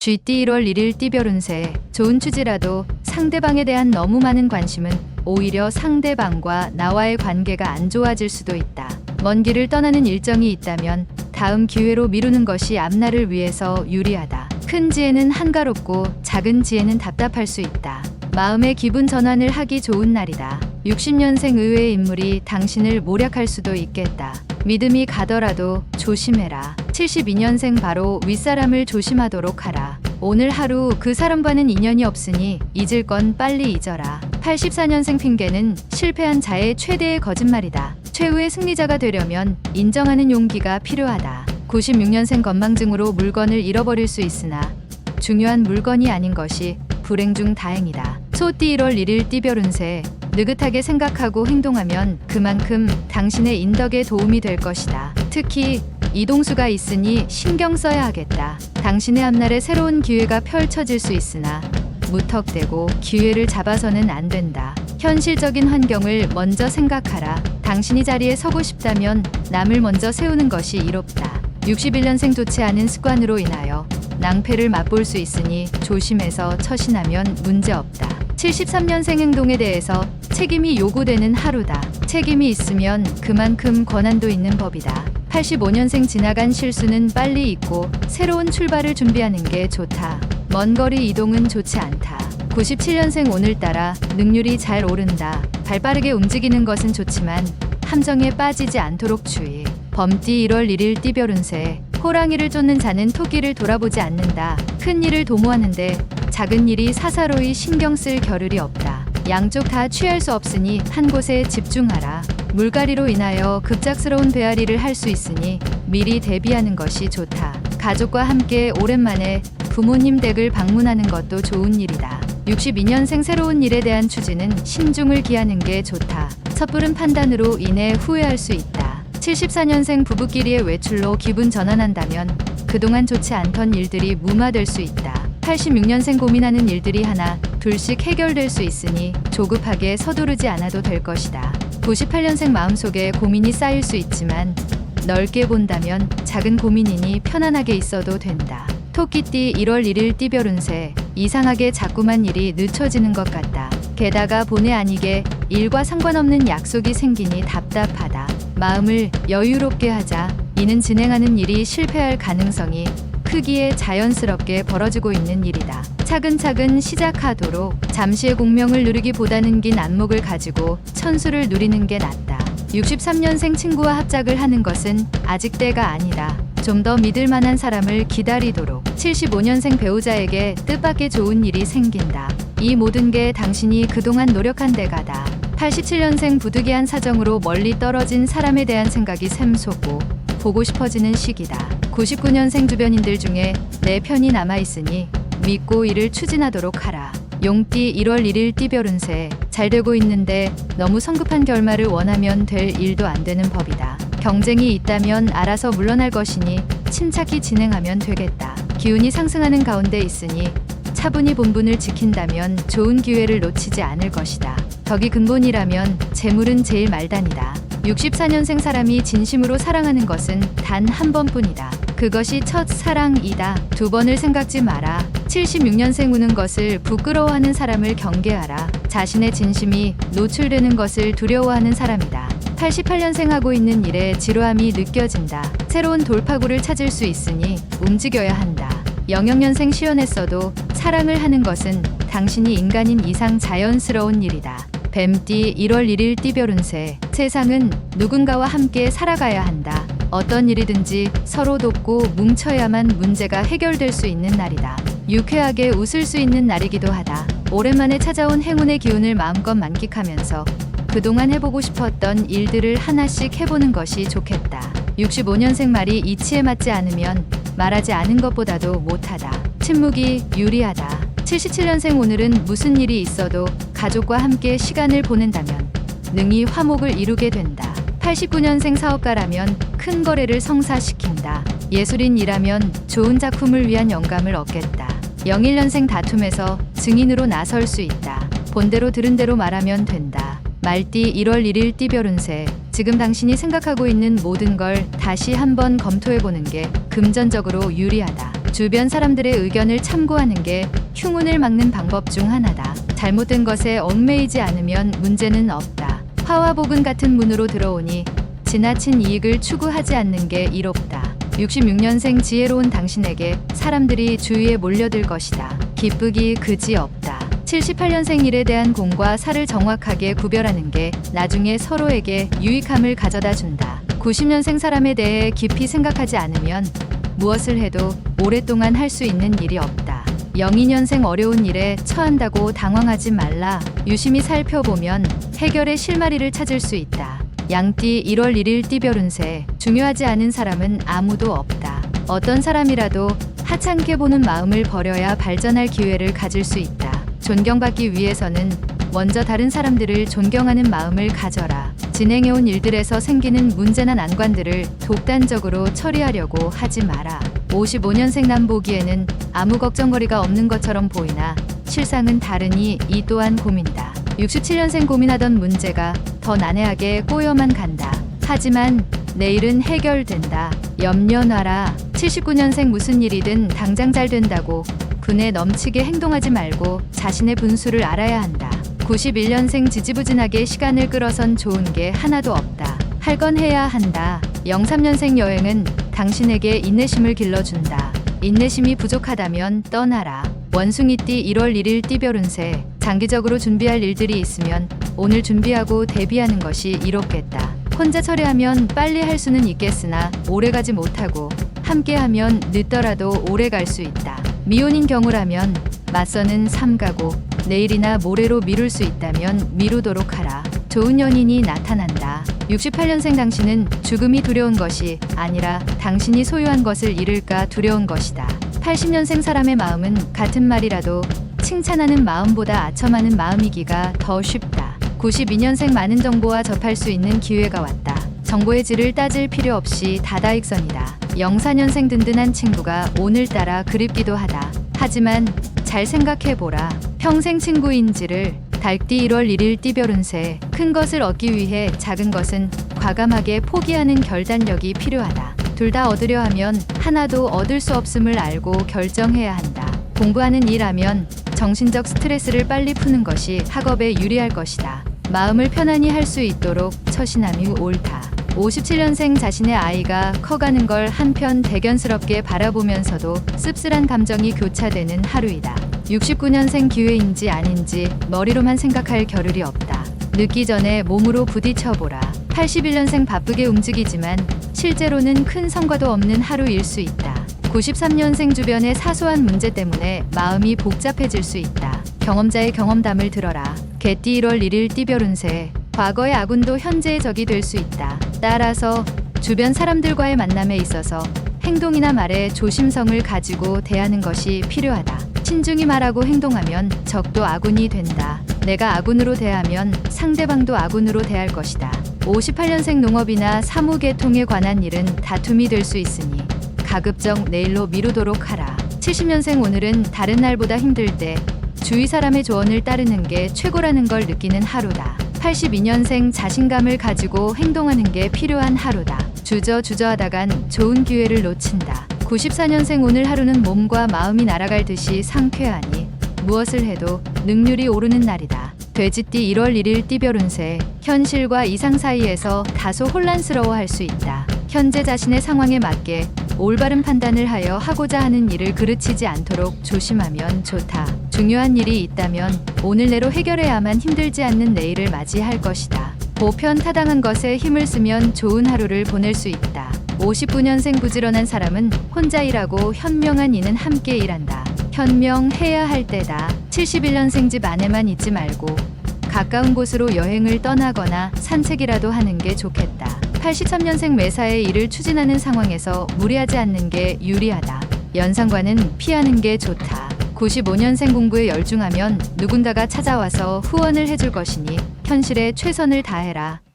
쥐띠 1월 1일 띠별 운세. 좋은 취지라도 상대방에 대한 너무 많은 관심은 오히려 상대방과 나와의 관계가 안 좋아질 수도 있다. 먼 길을 떠나는 일정이 있다면 다음 기회로 미루는 것이 앞날을 위해서 유리하다. 큰 지혜는 한가롭고 작은 지혜는 답답할 수 있다. 마음의 기분 전환을 하기 좋은 날이다. 60년생 의외의 인물이 당신을 모략할 수도 있겠다. 믿음이 가더라도 조심해라. 72년생 바로 윗사람을 조심하도록 하라. 오늘 하루 그 사람과는 인연이 없으니 잊을 건 빨리 잊어라. 84년생 핑계는 실패한 자의 최대의 거짓말이다. 최후의 승리자가 되려면 인정하는 용기가 필요하다. 96년생 건망증으로 물건을 잃어버릴 수 있으나 중요한 물건이 아닌 것이 불행 중 다행이다. 소띠 1월 1일 띠별 운세. 느긋하게 생각하고 행동하면 그만큼 당신의 인덕에 도움이 될 것이다. 특히 이동수가 있으니 신경 써야 하겠다. 당신의 앞날에 새로운 기회가 펼쳐질 수 있으나 무턱대고 기회를 잡아서는 안 된다. 현실적인 환경을 먼저 생각하라. 당신이 자리에 서고 싶다면 남을 먼저 세우는 것이 이롭다. 61년생 좋지 않은 습관으로 인하여 낭패를 맛볼 수 있으니 조심해서 처신하면 문제없다. 73년생 행동에 대해서 책임이 요구되는 하루다. 책임이 있으면 그만큼 권한도 있는 법이다. 85년생 지나간 실수는 빨리 잊고 새로운 출발을 준비하는 게 좋다. 먼 거리 이동은 좋지 않다. 97년생 오늘따라 능률이 잘 오른다. 발빠르게 움직이는 것은 좋지만 함정에 빠지지 않도록 주의. 범띠 1월 1일 띠별 운세. 호랑이를 쫓는 자는 토끼를 돌아보지 않는다. 큰 일을 도모하는데 작은 일이 사사로이 신경 쓸 겨를이 없다. 양쪽 다 취할 수 없으니 한 곳에 집중하라. 물갈이로 인하여 급작스러운 배앓이를 할 수 있으니 미리 대비하는 것이 좋다. 가족과 함께 오랜만에 부모님 댁을 방문하는 것도 좋은 일이다. 62년생 새로운 일에 대한 추진은 신중을 기하는 게 좋다. 섣부른 판단으로 인해 후회할 수 있다. 74년생 부부끼리의 외출로 기분 전환한다면 그동안 좋지 않던 일들이 무마될 수 있다. 86년생 고민하는 일들이 하나 둘씩 해결될 수 있으니 조급하게 서두르지 않아도 될 것이다. 98년생 마음속에 고민이 쌓일 수 있지만 넓게 본다면 작은 고민이니 편안하게 있어도 된다. 토끼띠 1월 1일 띠별 운세. 이상하게 자꾸만 일이 늦춰지는 것 같다. 게다가 본의 아니게 일과 상관없는 약속이 생기니 답답하다. 마음을 여유롭게 하자. 이는 진행하는 일이 실패할 가능성이 크기에 자연스럽게 벌어지고 있는 일이다. 차근차근 시작하도록. 잠시의 공명을 누리기보다는 긴 안목을 가지고 천수를 누리는 게 낫다. 63년생 친구와 합작을 하는 것은 아직 때가 아니다. 좀 더 믿을 만한 사람을 기다리도록. 75년생 배우자에게 뜻밖의 좋은 일이 생긴다. 이 모든 게 당신이 그동안 노력한 대가다. 87년생 부득이한 사정으로 멀리 떨어진 사람에 대한 생각이 샘솟고 보고 싶어지는 시기다. 99년생 주변인들 중에 내 편이 남아있으니 믿고 일을 추진하도록 하라. 용띠 1월 1일 띠별 운세. 잘 되고 있는데 너무 성급한 결말을 원하면 될 일도 안 되는 법이다. 경쟁이 있다면 알아서 물러날 것이니 침착히 진행하면 되겠다. 기운이 상승하는 가운데 있으니 차분히 본분을 지킨다면 좋은 기회를 놓치지 않을 것이다. 덕이 근본이라면 재물은 제일 말단이다. 64년생 사람이 진심으로 사랑하는 것은 단 한 번뿐이다. 그것이 첫 사랑이다. 두 번을 생각지 마라. 76년생 우는 것을 부끄러워하는 사람을 경계하라. 자신의 진심이 노출되는 것을 두려워하는 사람이다. 88년생 하고 있는 일에 지루함이 느껴진다. 새로운 돌파구를 찾을 수 있으니 움직여야 한다. 00년생 시원했어도 사랑을 하는 것은 당신이 인간인 이상 자연스러운 일이다. 뱀띠 1월 1일 띠별 운세. 세상은 누군가와 함께 살아가야 한다. 어떤 일이든지 서로 돕고 뭉쳐야만 문제가 해결될 수 있는 날이다. 유쾌하게 웃을 수 있는 날이기도 하다. 오랜만에 찾아온 행운의 기운을 마음껏 만끽하면서 그동안 해보고 싶었던 일들을 하나씩 해보는 것이 좋겠다. 65년생 말이 이치에 맞지 않으면 말하지 않은 것보다도 못하다. 침묵이 유리하다. 77년생 오늘은 무슨 일이 있어도 가족과 함께 시간을 보낸다면 능히 화목을 이루게 된다. 89년생 사업가라면 큰 거래를 성사시킨다. 예술인이라면 좋은 작품을 위한 영감을 얻겠다. 01년생 다툼에서 증인으로 나설 수 있다. 본대로 들은 대로 말하면 된다. 말띠 1월 1일 띠별 운세. 지금 당신이 생각하고 있는 모든 걸 다시 한번 검토해보는 게 금전적으로 유리하다. 주변 사람들의 의견을 참고하는 게 흉운을 막는 방법 중 하나다. 잘못된 것에 얽매이지 않으면 문제는 없다. 화와복은 같은 문으로 들어오니 지나친 이익을 추구하지 않는 게 이롭다. 66년생 지혜로운 당신에게 사람들이 주위에 몰려들 것이다. 기쁘기 그지 없다. 78년생 일에 대한 공과 사를 정확하게 구별하는 게 나중에 서로에게 유익함을 가져다 준다. 90년생 사람에 대해 깊이 생각하지 않으면 무엇을 해도 오랫동안 할 수 있는 일이 없다. 02년생 어려운 일에 처한다고 당황하지 말라. 유심히 살펴보면 해결의 실마리를 찾을 수 있다. 양띠 1월 1일 띠별 운세. 중요하지 않은 사람은 아무도 없다. 어떤 사람이라도 하찮게 보는 마음을 버려야 발전할 기회를 가질 수 있다. 존경받기 위해서는 먼저 다른 사람들을 존경하는 마음을 가져라. 진행해온 일들에서 생기는 문제나 난관들을 독단적으로 처리하려고 하지 마라. 55년생 남 보기에는 아무 걱정거리가 없는 것처럼 보이나 실상은 다르니 이 또한 고민이다. 67년생 고민하던 문제가 더 난해하게 꼬여만 간다. 하지만 내일은 해결된다. 염려 놔라. 79년생 무슨 일이든 당장 잘 된다고 분에 넘치게 행동하지 말고 자신의 분수를 알아야 한다. 91년생 지지부진하게 시간을 끌어선 좋은 게 하나도 없다. 할 건 해야 한다. 03년생 여행은 당신에게 인내심을 길러준다. 인내심이 부족하다면 떠나라. 원숭이띠 1월 1일 띠별 운세. 장기적으로 준비할 일들이 있으면 오늘 준비하고 대비하는 것이 이롭겠다. 혼자 처리하면 빨리 할 수는 있겠으나 오래가지 못하고 함께하면 늦더라도 오래갈 수 있다. 미혼인 경우라면 맞서는 삼가고 내일이나 모레로 미룰 수 있다면 미루도록 하라. 좋은 연인이 나타난다. 68년생 당신은 죽음이 두려운 것이 아니라 당신이 소유한 것을 잃을까 두려운 것이다. 80년생 사람의 마음은 같은 말이라도 칭찬하는 마음보다 아첨하는 마음이기가 더 쉽다. 92년생 많은 정보와 접할 수 있는 기회가 왔다. 정보의 질을 따질 필요 없이 다다익선이다. 04년생 든든한 친구가 오늘따라 그립기도 하다. 하지만 잘 생각해보라. 평생 친구인지를. 달띠 1월 1일 띠별 운세. 큰 것을 얻기 위해 작은 것은 과감하게 포기하는 결단력이 필요하다. 둘 다 얻으려 하면 하나도 얻을 수 없음을 알고 결정해야 한다. 공부하는 일하면 정신적 스트레스를 빨리 푸는 것이 학업에 유리할 것이다. 마음을 편안히 할 수 있도록 처신함이 옳다. 57년생 자신의 아이가 커가는 걸 한편 대견스럽게 바라보면서도 씁쓸한 감정이 교차되는 하루이다. 69년생 기회인지 아닌지 머리로만 생각할 겨를이 없다. 늦기 전에 몸으로 부딪혀보라. 81년생 바쁘게 움직이지만 실제로는 큰 성과도 없는 하루일 수 있다. 93년생 주변의 사소한 문제 때문에 마음이 복잡해질 수 있다. 경험자의 경험담을 들어라. 개띠 1월 1일 띠별 운세. 과거의 아군도 현재의 적이 될 수 있다. 따라서 주변 사람들과의 만남에 있어서 행동이나 말에 조심성을 가지고 대하는 것이 필요하다. 신중히 말하고 행동하면 적도 아군이 된다. 내가 아군으로 대하면 상대방도 아군으로 대할 것이다. 58년생 농업이나 사무계통에 관한 일은 다툼이 될 수 있으니 가급적 내일로 미루도록 하라. 70년생 오늘은 다른 날보다 힘들 때 주위 사람의 조언을 따르는 게 최고라는 걸 느끼는 하루다. 82년생 자신감을 가지고 행동하는 게 필요한 하루다. 주저하다간 좋은 기회를 놓친다. 94년생 오늘 하루는 몸과 마음이 날아갈 듯이 상쾌하니 무엇을 해도 능률이 오르는 날이다. 돼지띠 1월 1일 띠별 운세. 현실과 이상 사이에서 다소 혼란스러워할 수 있다. 현재 자신의 상황에 맞게 올바른 판단을 하여 하고자 하는 일을 그르치지 않도록 조심하면 좋다. 중요한 일이 있다면 오늘 내로 해결해야만 힘들지 않는 내일을 맞이할 것이다. 보편타당한 것에 힘을 쓰면 좋은 하루를 보낼 수 있다. 59년생 부지런한 사람은 혼자 일하고 현명한 이는 함께 일한다. 현명해야 할 때다. 71년생 집 안에만 있지 말고 가까운 곳으로 여행을 떠나거나 산책이라도 하는 게 좋겠다. 83년생 매사에 일을 추진하는 상황에서 무리하지 않는 게 유리하다. 연상과는 피하는 게 좋다. 95년생 공부에 열중하면 누군가가 찾아와서 후원을 해줄 것이니 현실에 최선을 다해라.